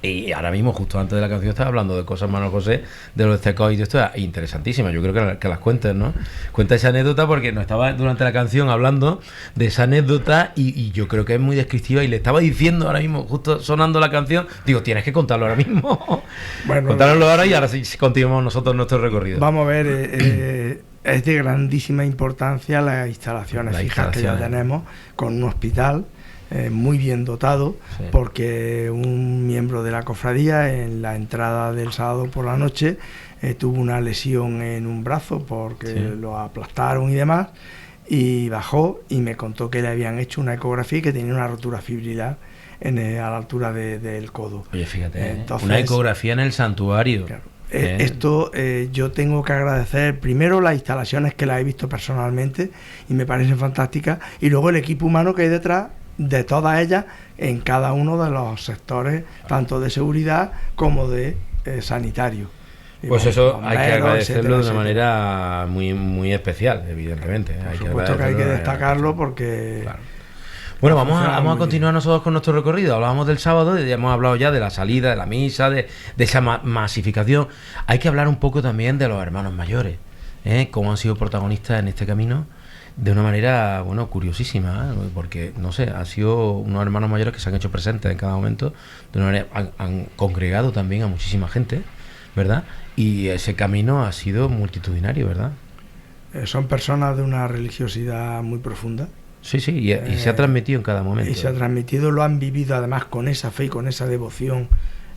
Y ahora mismo, justo antes de la canción, estaba hablando de cosas, Manuel José, de los CECOI y de esto, es interesantísima. Yo creo que las cuentes, ¿no? Cuenta esa anécdota porque nos estaba durante la canción hablando de esa anécdota y yo creo que es muy descriptiva y le estaba diciendo ahora mismo, justo sonando la canción, digo, tienes que contarlo ahora mismo. Bueno, contárnoslo ahora y ahora sí continuamos nosotros nuestro recorrido. Vamos a ver, es de grandísima importancia las instalaciones fijas que ya tenemos, con un hospital muy bien dotado, sí, porque un miembro de la cofradía en la entrada del sábado por la noche tuvo una lesión en un brazo porque sí, lo aplastaron y demás, y bajó y me contó que le habían hecho una ecografía y que tenía una rotura fibrilar a la altura del codo. Oye, fíjate, entonces, una ecografía en el santuario. Claro, esto yo tengo que agradecer primero las instalaciones, que las he visto personalmente y me parecen fantásticas, y luego el equipo humano que hay detrás de todas ellas en cada uno de los sectores, tanto de seguridad como de sanitario. Pues eso hay que agradecerlo de una manera muy, muy especial, evidentemente. Por supuesto que hay que destacarlo porque... Claro. Bueno, vamos a continuar nosotros con nuestro recorrido. Hablábamos del sábado y ya hemos hablado ya de la salida, de la misa, de esa masificación. Hay que hablar un poco también de los hermanos mayores, cómo han sido protagonistas en este camino de una manera, bueno, curiosísima, porque, no sé, han sido unos hermanos mayores que se han hecho presentes en cada momento, de una manera, han congregado también a muchísima gente, ¿verdad? Y ese camino ha sido multitudinario, ¿verdad? Son personas de una religiosidad muy profunda. Sí, y se ha transmitido en cada momento. Y se ha transmitido, lo han vivido además con esa fe y con esa devoción.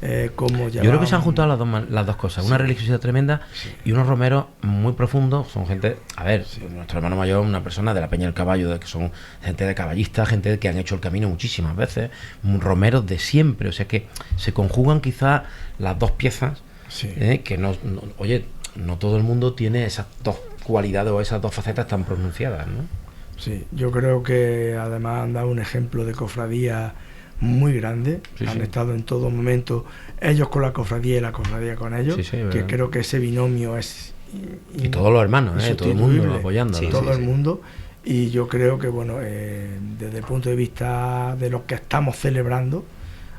Yo creo que se han juntado las dos cosas, sí, una religiosidad tremenda, sí, y unos romeros muy profundos. Son gente, a ver, sí, nuestro hermano mayor es una persona de la Peña del Caballo, que son gente de caballistas, gente que han hecho el camino muchísimas veces, romeros de siempre, o sea que se conjugan quizás las dos piezas, sí, que no todo el mundo tiene esas dos cualidades o esas dos facetas tan pronunciadas, ¿no? Sí, yo creo que además han dado un ejemplo de cofradía muy grande, sí, han estado en todo momento ellos con la cofradía y la cofradía con ellos, sí, que creo que ese binomio es y todos los hermanos, todo el mundo apoyando, sí, todo el mundo, y yo creo que bueno, desde el punto de vista de lo que estamos celebrando,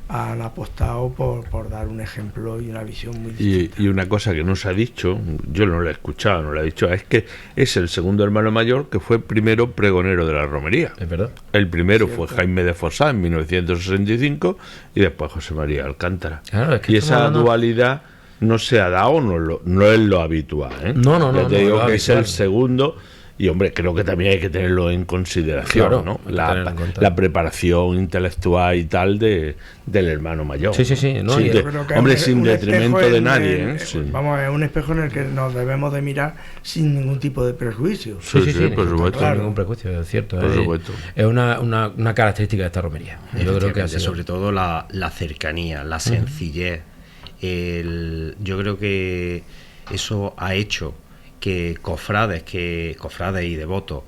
han apostado por dar un ejemplo y una visión muy distinta. Y una cosa que no se ha dicho, yo no la he escuchado, no la he dicho, es que es el segundo hermano mayor que fue primero pregonero de la romería. Es verdad. El primero fue Jaime de Fossá en 1965 y después José María Alcántara. Claro, es que y esa dualidad no se ha dado, no es lo habitual. No. Yo te digo que es el segundo. Y hombre, creo que también hay que tenerlo en consideración, claro, ¿no? La preparación intelectual y tal del hermano mayor. Sí. ¿no? Hombre, sin detrimento de nadie. Sí. Vamos, es un espejo en el que nos debemos de mirar sin ningún tipo de prejuicio. Sí, por supuesto. Claro. Sin ningún prejuicio, es cierto. Por supuesto. Es una característica de esta romería. Yo creo que sobre todo la cercanía, la sencillez. Yo creo que eso ha hecho que cofrades y devotos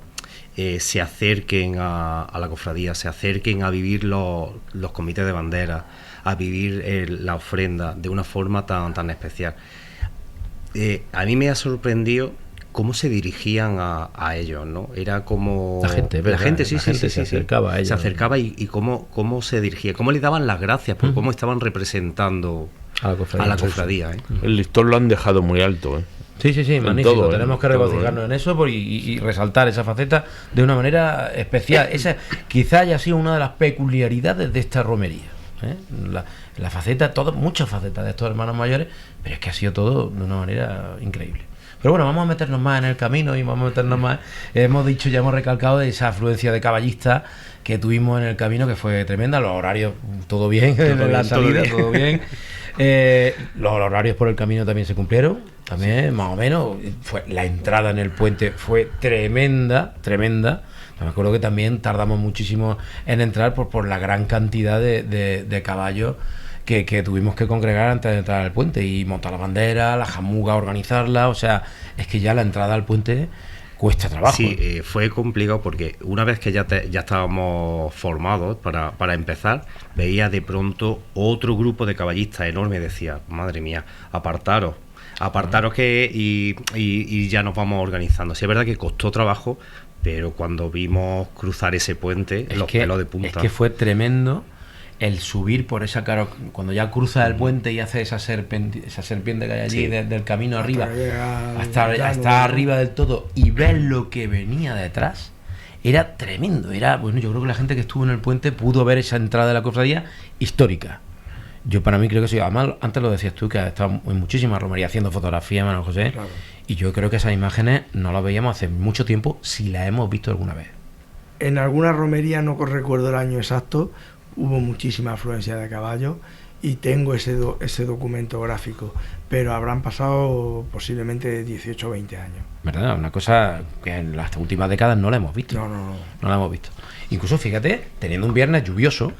se acerquen a la cofradía, se acerquen a vivir los comités de bandera, a vivir la ofrenda de una forma tan especial. A mí me ha sorprendido cómo se dirigían a ellos, ¿no? Era como la gente se acercaba a ellos. Se acercaba y cómo se dirigía, cómo le daban las gracias por cómo estaban representando a la cofradía. El listón lo han dejado muy alto, Sí, magnífico. Todo, tenemos que regocijarnos en eso y resaltar esa faceta de una manera especial. Esa quizá haya sido una de las peculiaridades de esta romería. La faceta, muchas facetas de estos hermanos mayores, pero es que ha sido todo de una manera increíble. Pero bueno, vamos a meternos más en el camino y vamos a meternos más. Hemos recalcado de esa afluencia de caballistas que tuvimos en el camino, que fue tremenda. Los horarios, todo bien, la salida, todo bien. Los horarios por el camino también se cumplieron, más o menos. La entrada en el puente fue tremenda. Me acuerdo que también tardamos muchísimo en entrar por la gran cantidad de caballos que tuvimos que congregar antes de entrar al puente y montar la bandera, la jamuga, organizarla. O sea, es que ya la entrada al puente cuesta trabajo. Sí, fue complicado porque una vez que ya estábamos formados para empezar, veía de pronto otro grupo de caballistas enorme y decía, madre mía, apartaros y ya nos vamos organizando. Sí, es verdad que costó trabajo, pero cuando vimos cruzar ese puente, los pelos de punta. Es que fue tremendo el subir por esa cuando ya cruzas el puente y hace esa serpiente que hay allí, Sí. del camino arriba hasta hasta arriba del todo, y ver lo que venía detrás. Era tremendo, bueno, yo creo que la gente que estuvo en el puente pudo ver esa entrada de la cofradía histórica. Yo para mí creo que sí, además antes lo decías tú, que has estado en muchísimas romerías haciendo fotografías, Manuel José, Claro. y yo creo que esas imágenes no las veíamos hace mucho tiempo, si las hemos visto alguna vez. En alguna romería, no recuerdo el año exacto, hubo muchísima afluencia de caballos y tengo ese documento gráfico, pero habrán pasado posiblemente 18 o 20 años. ¿Verdad? Una cosa que en las últimas décadas no la hemos visto. No. No la hemos visto. Incluso, fíjate, teniendo un viernes lluvioso,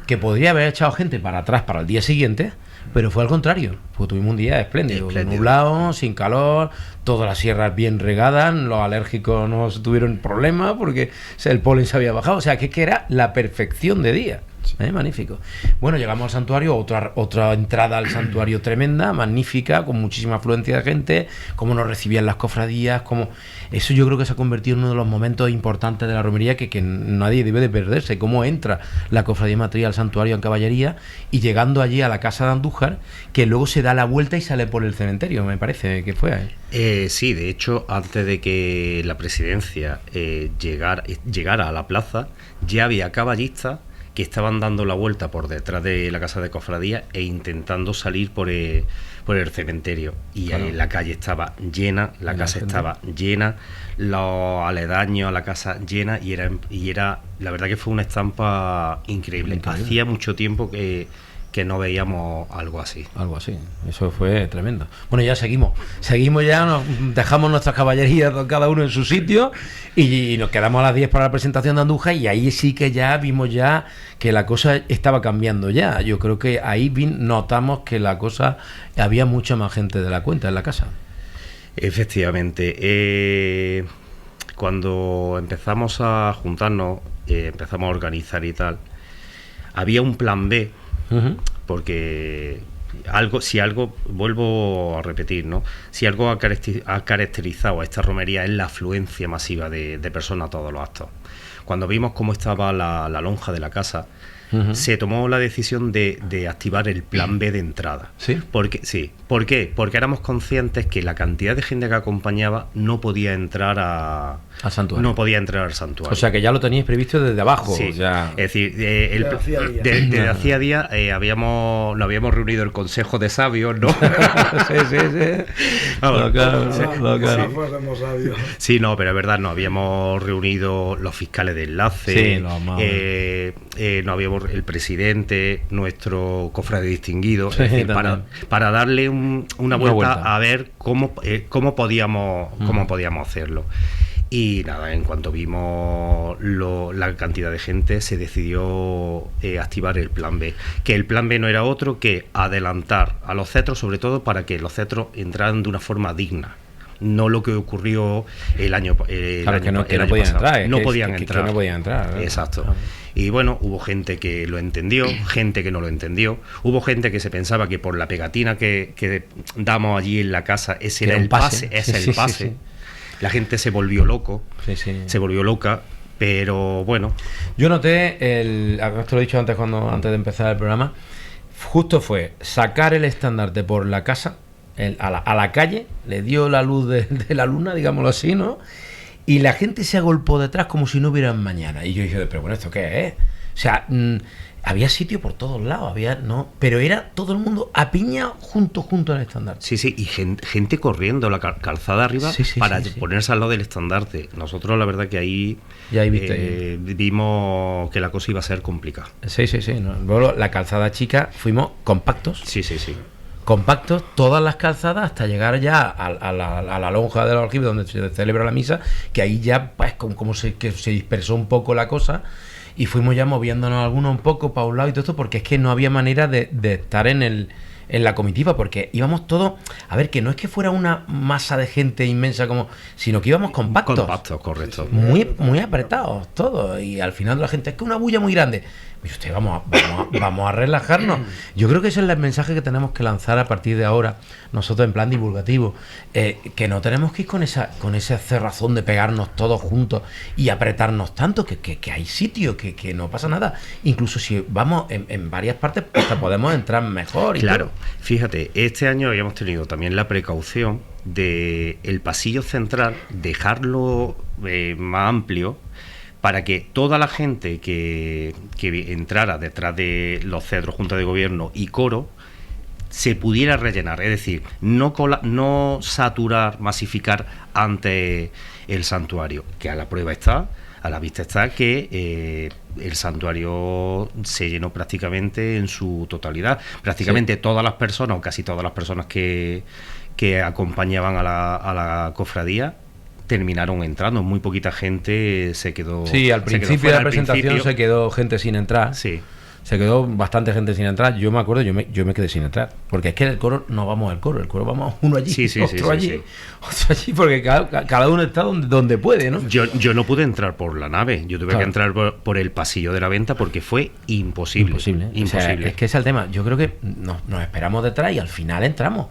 que podría haber echado gente para atrás para el día siguiente, pero fue al contrario. Pues tuvimos un día espléndido, nublado, sin calor, todas las sierras bien regadas, los alérgicos no tuvieron problema porque el polen se había bajado. O sea, que era la perfección de día. Magnífico. Bueno, llegamos al santuario, otra entrada al santuario tremenda, magnífica, con muchísima afluencia de gente, cómo nos recibían las cofradías, eso yo creo que se ha convertido en uno de los momentos importantes de la romería que nadie debe de perderse, cómo entra la cofradía matriz al santuario en caballería y llegando allí a la casa de Andújar, que luego se da la vuelta y sale por el cementerio, me parece que fue ahí. Sí, de hecho, antes de que la presidencia llegara a la plaza, ya había caballistas que estaban dando la vuelta por detrás de la casa de cofradía e intentando salir por el cementerio. Y Claro. ahí la calle estaba llena, la casa gente. estaba llena, los aledaños a la casa llena, y era la verdad que fue una estampa increíble. Hacía mucho tiempo que no veíamos algo así. Algo así, eso fue tremendo. Bueno, ya seguimos ya, nos dejamos nuestras caballerías cada uno en su sitio y nos quedamos a las 10 para la presentación de Andújar, y ahí sí que ya vimos ya que la cosa estaba cambiando ya. Yo creo que ahí notamos que la cosa, había mucha más gente de la cuenta en la casa. Efectivamente, cuando empezamos a juntarnos, empezamos a organizar y tal, había un plan B, porque vuelvo a repetir, ¿no? Si algo ha caracterizado a esta romería es la afluencia masiva de personas a todos los actos. Cuando vimos cómo estaba la lonja de la casa, se tomó la decisión de activar el plan B de entrada. ¿Sí? ¿Por qué? Porque éramos conscientes que la cantidad de gente que acompañaba no podía entrar al santuario. santuario. O sea que ya lo teníais previsto desde abajo. Sí, Ya. es decir, Desde hacía días nos habíamos reunido el Consejo de Sabios, ¿no? sí. Vamos, Claro. Si fuésemos sabios. Sí, no, pero es verdad, nos habíamos reunido los fiscales de enlace, Sí, los más- nos habíamos el presidente, nuestro cofrade distinguido, Sí, es decir, también. para darle una vuelta vuelta. a ver cómo podíamos hacerlo. Y nada, en cuanto vimos la cantidad de gente, se decidió activar el plan B. Que el plan B no era otro que adelantar a los cetros, sobre todo para que los cetros entraran de una forma digna. No lo que ocurrió el año Claro, que no año podían pasado. entrar. No que podían no entrar. podían entrar. Exacto. Claro. Y bueno, hubo gente que lo entendió, gente que no lo entendió. Hubo gente que se pensaba que por la pegatina que damos allí en la casa, ese Era era un el pase, pase. ese Sí, es sí, el sí, pase. sí. La gente se volvió loco, Sí. se volvió loca, pero bueno, Yo noté, esto lo he dicho antes de empezar el programa, justo fue sacar el estandarte por la casa, a la calle, le dio la luz de la luna, digámoslo así, ¿no? Y la gente se agolpó detrás como si no hubiera mañana. Y yo dije, pero bueno, ¿esto qué es? O sea, había sitio por todos lados, pero era todo el mundo a piña junto al estandarte. sí, y gente corriendo la calzada arriba Sí, para sí. ponerse al lado del estandarte. Nosotros la verdad que ahí Ya ahí viste. vimos que la cosa iba a ser complicada. Sí. ¿no? Luego la calzada chica fuimos compactos. Sí. Compactos, todas las calzadas hasta llegar ya a la lonja del aljibe donde se celebra la misa, que ahí ya pues como que se dispersó un poco la cosa y fuimos ya moviéndonos algunos un poco para un lado y todo esto, porque es que no había manera de estar en la comitiva, porque íbamos todos, a ver, que no es que fuera una masa de gente inmensa como, sino que íbamos compactos. Compactos, correcto. Muy apretados todos, y al final la gente, es que una bulla muy grande. Mire usted, vamos a relajarnos. Yo creo que ese es el mensaje que tenemos que lanzar a partir de ahora, nosotros en plan divulgativo, que no tenemos que ir con esa cerrazón de pegarnos todos juntos y apretarnos tanto, que hay sitio, que no pasa nada. Incluso si vamos en varias partes, hasta podemos entrar mejor. Claro, fíjate, este año habíamos tenido también la precaución de el pasillo central, dejarlo más amplio, para que toda la gente que entrara detrás de los cedros, Junta de Gobierno y coro, se pudiera rellenar. Es decir, no saturar, masificar ante el santuario, que a la prueba está, a la vista está que el santuario se llenó prácticamente en su totalidad. Prácticamente todas las personas, o casi todas las personas que acompañaban a la cofradía, terminaron entrando. Muy poquita gente se quedó. Sí, al principio de la presentación se quedó gente sin entrar. Sí. Se quedó bastante gente sin entrar. Yo me acuerdo, yo me quedé sin entrar. Porque es que en el coro no vamos al coro, el coro vamos uno allí, otro allí, porque cada uno está donde puede, ¿no? Yo no pude entrar por la nave, yo tuve que entrar por el pasillo de la venta porque fue imposible. Imposible. O sea, es que ese es el tema. Yo creo que nos esperamos detrás y al final entramos.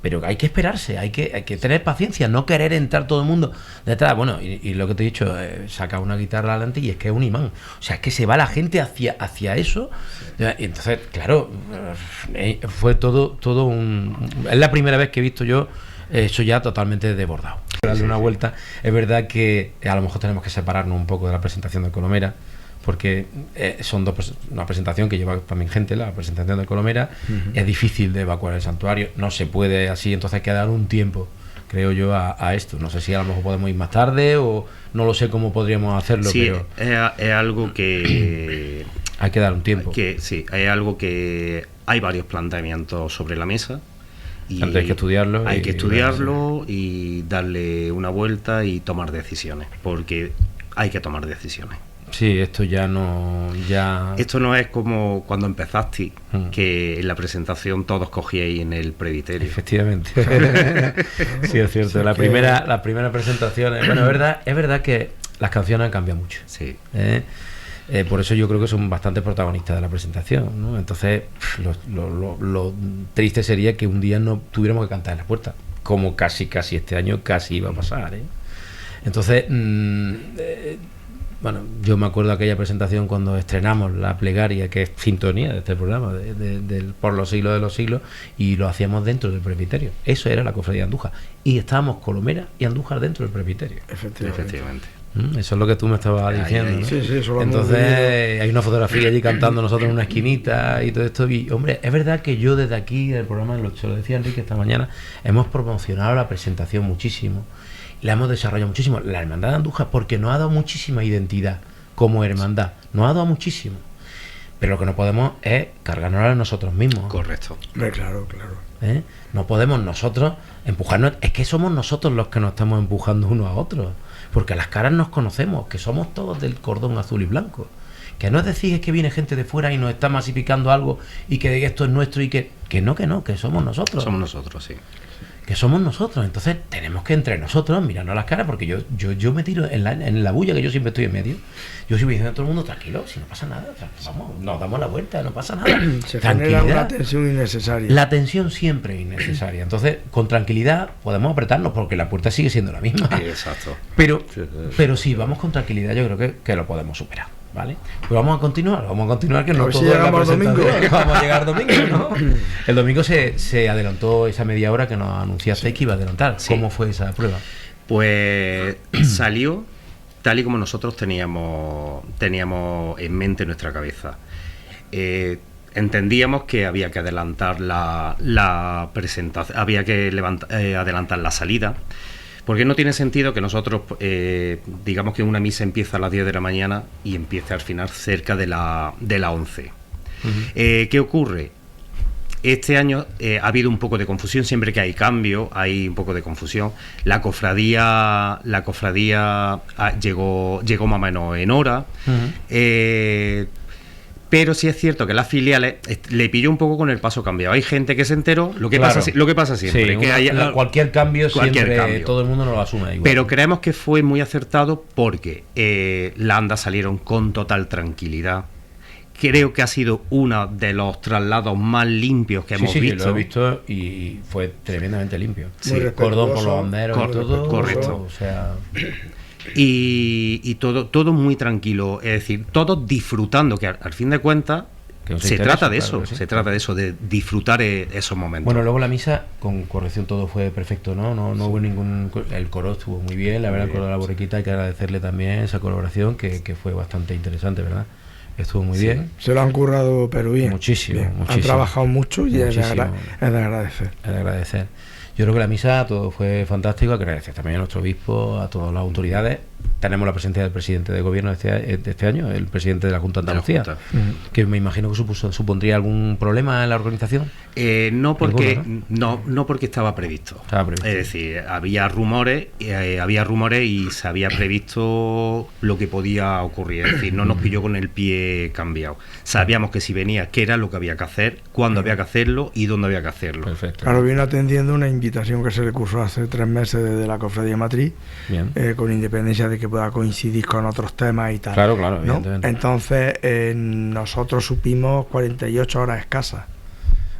Pero hay que esperarse, hay que tener paciencia, no querer entrar todo el mundo detrás. Bueno, y lo que te he dicho, saca una guitarra adelante y es que es un imán. O sea, es que se va la gente hacia eso. Y entonces, claro, fue todo es la primera vez que he visto yo eso ya totalmente desbordado. Darle una vuelta. Es verdad que a lo mejor tenemos que separarnos un poco de la presentación de Colomera, porque son una presentación que lleva también gente, la presentación de Colomera. Es difícil de evacuar el santuario, no se puede así, entonces hay que dar un tiempo, creo yo, a esto. No sé si a lo mejor podemos ir más tarde o no lo sé cómo podríamos hacerlo, sí, pero es algo que hay que dar un tiempo. Sí, hay algo que hay varios planteamientos sobre la mesa. Y hay que estudiarlo. Hay que estudiarlo y darle una vuelta y tomar decisiones, porque hay que tomar decisiones. Sí, esto ya no... Esto no es como cuando empezaste, que en la presentación todos cogíais en el presbiterio. Efectivamente. Sí, es cierto. La primera presentación... Bueno, es verdad que las canciones han cambiado mucho. Sí. Por eso yo creo que son bastante protagonistas de la presentación, ¿no? Entonces, lo triste sería que un día no tuviéramos que cantar en la puerta, como casi este año casi iba a pasar, ¿eh? Entonces... bueno, yo me acuerdo de aquella presentación cuando estrenamos la plegaria, que es sintonía de este programa, por los siglos de los siglos, y lo hacíamos dentro del presbiterio. Eso era la cofradía de Andújar. Y estábamos Colomera y Andújar dentro del presbiterio. Efectivamente. Eso es lo que tú me estabas diciendo, ¿no? Sí, eso lo Entonces hay una fotografía allí cantando nosotros en una esquinita y todo esto. Y hombre, es verdad que yo desde aquí, del programa, se lo decía Enrique esta mañana, hemos promocionado la presentación muchísimo. La hemos desarrollado muchísimo, la Hermandad de Andújar, porque nos ha dado muchísima identidad como hermandad, nos ha dado muchísimo, pero lo que no podemos es cargarnos a nosotros mismos. Correcto. Claro. No podemos nosotros empujarnos, es que somos nosotros los que nos estamos empujando unos a otros, porque a las caras nos conocemos, que somos todos del cordón azul y blanco, que no es decir es que viene gente de fuera y nos está masificando algo y que esto es nuestro y que no, que somos nosotros. Somos nosotros, sí. Que somos nosotros, entonces tenemos que entre nosotros mirarnos las caras, porque yo me tiro en la bulla, que yo siempre estoy en medio, yo siempre diciendo a todo el mundo, tranquilo, si no pasa nada, vamos, nos damos la vuelta, no pasa nada. Se genera una tensión innecesaria. La tensión siempre es innecesaria, entonces con tranquilidad podemos apretarnos porque la puerta sigue siendo la misma. Exacto. Pero sí, vamos con tranquilidad, yo creo que lo podemos superar, ¿vale? Pues vamos a continuar, que no todo es la presentación. Vamos a llegar domingo, ¿no? El domingo se adelantó esa media hora que nos anunciaste que iba a adelantar. Sí. ¿Cómo fue esa prueba? Pues salió tal y como nosotros teníamos en mente en nuestra cabeza. Entendíamos que había que adelantar la presentación, había que adelantar la salida, porque no tiene sentido que nosotros, digamos que una misa empieza a las 10 de la mañana y empiece al final cerca de la 11. ¿Qué ocurre? Este año ha habido un poco de confusión, siempre que hay cambio hay un poco de confusión. La cofradía llegó más o menos en hora. Pero sí es cierto que las filiales le pilló un poco con el paso cambiado. Hay gente que se enteró, lo que pasa siempre. Sí, que cualquier cambio cualquier siempre cambio. todo el mundo no lo asume igual. Pero creemos que fue muy acertado porque las andas salieron con total tranquilidad. Creo que ha sido uno de los traslados más limpios que hemos visto. Sí, lo he visto y fue tremendamente limpio. Sí. Cordón por los banderos y todo. Correcto. O sea, y todo muy tranquilo, es decir, todos disfrutando, que al fin de cuentas que se trata de claro eso, sí. se trata de eso, de disfrutar esos momentos. bueno, luego la misa, con corrección, todo fue perfecto, ¿no? No hubo ningún... El coro estuvo muy bien, la verdad, el coro de la Borriquita, hay que agradecerle también esa colaboración, que fue bastante interesante, ¿verdad? Estuvo muy bien. Se lo han currado, pero bien. Muchísimo. Han trabajado mucho y es de Muchísimo. agradecer. Es de agradecer. Yo creo que la misa todo fue fantástico, agradecer también a nuestro obispo, a todas las autoridades. Tenemos la presencia del presidente de gobierno de este año, el presidente de la Junta de Andalucía, que me imagino que supondría algún problema en la organización. No porque Ninguno, no porque estaba previsto. Estaba previsto. Es decir, había rumores y se había previsto lo que podía ocurrir. Es decir, no nos pilló con el pie cambiado. Sabíamos que si venía, qué era lo que había que hacer, cuándo había que hacerlo y dónde había que hacerlo. Perfecto. Claro, viene atendiendo una invitación que se le cursó hace 3 meses desde la Cofradía Matriz, Bien. con independencia de que pueda coincidir con otros temas y tal. Claro, claro, ¿no? evidentemente. Entonces, nosotros supimos 48 horas escasas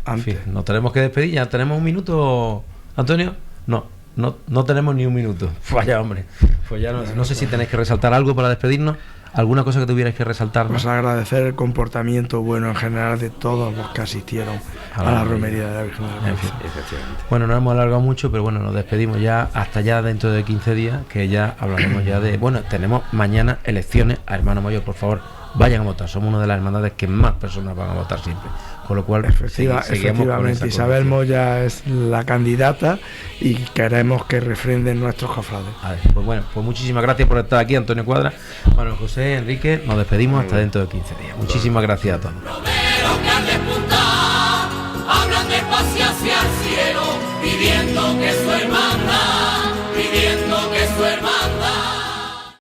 En antes. fin, nos tenemos que despedir. ¿Ya tenemos un minuto, Antonio? No tenemos ni un minuto. Vaya, hombre. Pues ya no sé si tenéis que resaltar algo para despedirnos. ¿Alguna cosa que tuvierais que resaltar? Pues agradecer el comportamiento bueno en general de todos los que asistieron a la romería de la Virgen de la En fin. Cruz. Efectivamente. Bueno, nos hemos alargado mucho, pero bueno, nos despedimos ya hasta ya dentro de 15 días, que ya hablaremos ya de... Bueno, tenemos mañana elecciones a hermano mayor, por favor, vayan a votar. Somos una de las hermandades que más personas van a votar siempre. Con lo cual, seguimos con Efectivamente, esa Isabel condición. Moya es la candidata y queremos que refrenden nuestros cofrades. Vale, pues bueno, pues muchísimas gracias por estar aquí, Antonio Cuadra, Manuel José, Enrique, nos despedimos hasta dentro de 15 días. Muchísimas gracias a todos. Romeros que al despuntar hablan de paz y hacia el cielo, pidiendo que su hermandad, pidiendo